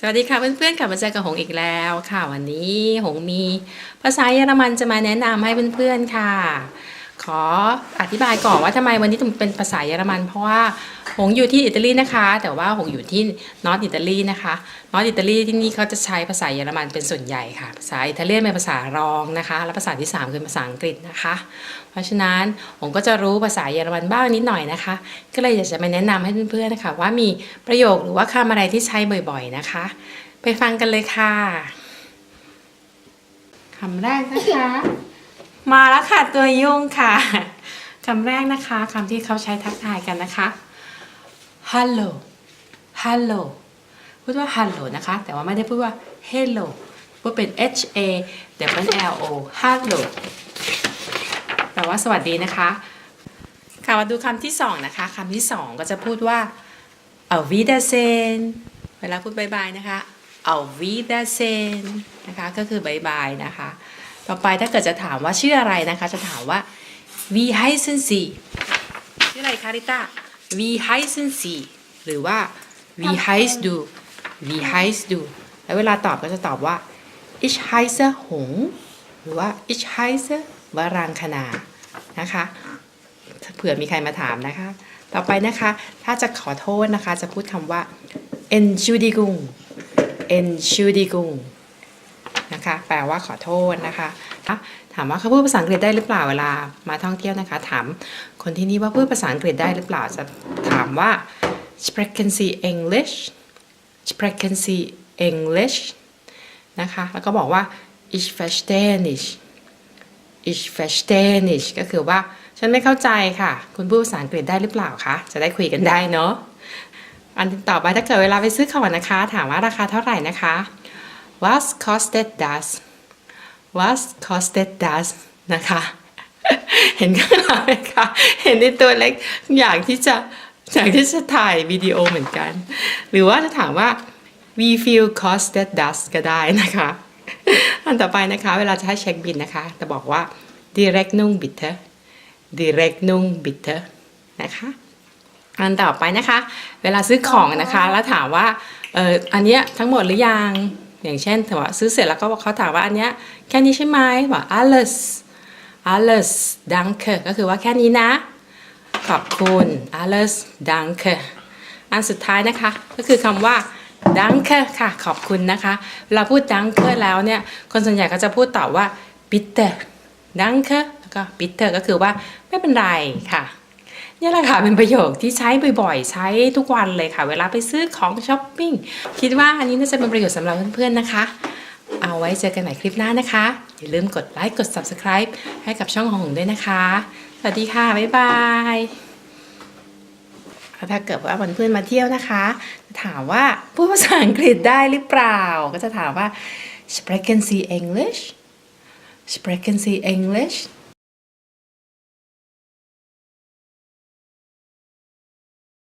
สวัสดีค่ะเพื่อนๆกลับมาเจอกับหงอีกแล้วค่ะวันนี้หงมีภาษาเยอรมันจะมาแนะนำให้เพื่อนๆค่ะขออธิบายก่อนว่าทำไมวันนี้ถึงเป็นภาษาเยอรมันเพราะว่าหงอยู่ที่อิตาลีนะคะแต่ว่าหงอยู่ที่นอร์ทอิตาลีนะคะนอร์ทอิตาลีที่นี่เขาจะใช้ภาษาเยอรมันเป็นส่วนใหญ่ค่ะภาษาอิตาเลียนเป็นภาษารองนะคะและภาษาที่3คือภาษาอังกฤษนะคะเพราะฉะนั้นผมก็จะรู้ภาษาเยอรมันบ้างนิดหน่อยนะคะก็เลยอยากจะมาแนะนำให้เพื่อนๆนะคะว่ามีประโยคหรือว่าคำอะไรที่ใช้บ่อยๆนะคะไปฟังกันเลยค่ะคำแรกนะคะมาแล้วค่ะตัวยุ่งค่ะคำแรกนะคะคำที่เขาใช้ทักทายกันนะคะ hello hello พูดว่า hello นะคะแต่ว่าไม่ได้พูดว่า hello พูดเป็น h a w l o hello แปลว่าสวัสดีนะคะค่ะมาดูคำที่สองนะคะคำที่สองก็จะพูดว่า auf Wiedersehen เวลาพูดบายบายนะคะ auf Wiedersehen นะคะก็คือบายบายนะคะต่อไปถ้าเกิดจะถามว่าชื่ออะไรนะคะจะถามว่า wie heißen Sie ชื่ออะไรคะริต้า wie heißen Sie หรือว่า wie heißt du wie heißt du แล้วเวลาตอบก็จะตอบว่า ich heiße หงหรือว่า ich heiße วรังคณานะคะเผื่อมีใครมาถามนะคะต่อไปนะคะถ้าจะขอโทษนะคะจะพูดคำว่า Entschuldigung Entschuldigung นะคะแปลว่าขอโทษนะคะถามว่าเขาพูดภาษาอังกฤษได้หรือเปล่าเวลามาท่องเที่ยวนะคะถามคนที่นี่ว่าพูดภาษาอังกฤษได้หรือเปล่าจะถามว่า sprechen Sie English sprechen Sie English นะคะแล้วก็บอกว่า ich verstehe nicht ich verstehe nicht ก็คือว่าฉันไม่เข้าใจค่ะคุณพูดภาษาอังกฤษได้หรือเปล่าคะจะได้คุยกันได้เนาะอันต่อไปถ้าเกิดเวลาไปซื้อของนะคะถามว่าราคาเท่าไหร่นะคะ was kostet das was kostet das นะคะเห็นข้างหลังไหมคะเห็นในตัวเล็กอยากที่จะถ่ายวิดีโอเหมือนกันหรือว่าจะถามว่า wie viel kostet das ก็ได้นะคะอันต่อไปนะคะเวลาจะให้เช็คบิลนะคะจะบอกว่า Rechnung bitte Rechnung bitte นะคะอันต่อไปนะคะเวลาซื้อของนะคะแล้วถามว่าอันเนี้ยทั้งหมดหรือยังอย่างเช่นถือว่าซื้อเสร็จแล้วก็เขาถามว่าอันเนี้ยแค่นี้ใช่ไหมบอก alles danke ก็คือว่าแค่นี้นะขอบคุณ alles danke อันสุดท้ายนะคะก็คือคำว่า danke ค่ะขอบคุณนะคะเวลาพูด danke แล้วเนี่ยคนส่วนใหญ่ก็จะพูดตอบว่า bitte danke แล้วก็ bitte ก็คือว่าไม่เป็นไรค่ะนี่แหละค่ะเป็นประโยคที่ใช้บ่อยๆใช้ทุกวันเลยค่ะเวลาไปซื้อของช้อปปิ้งคิดว่าอันนี้น่าจะเป็นประโยชน์สำหรับเพื่อนๆนะคะเอาไว้เจอกันใหม่คลิปหน้านะคะอย่าลืมกดไลค์กด Subscribe ให้กับช่องของหงด้วยนะคะสวัสดีค่ะบ๊ายบายถ้าเกิดว่าเพื่อนๆมาเที่ยวนะคะจะถามว่าพูดภาษาอังกฤษได้หรือเปล่าก็จะถามว่า sprechen Sie English sprechen Sie English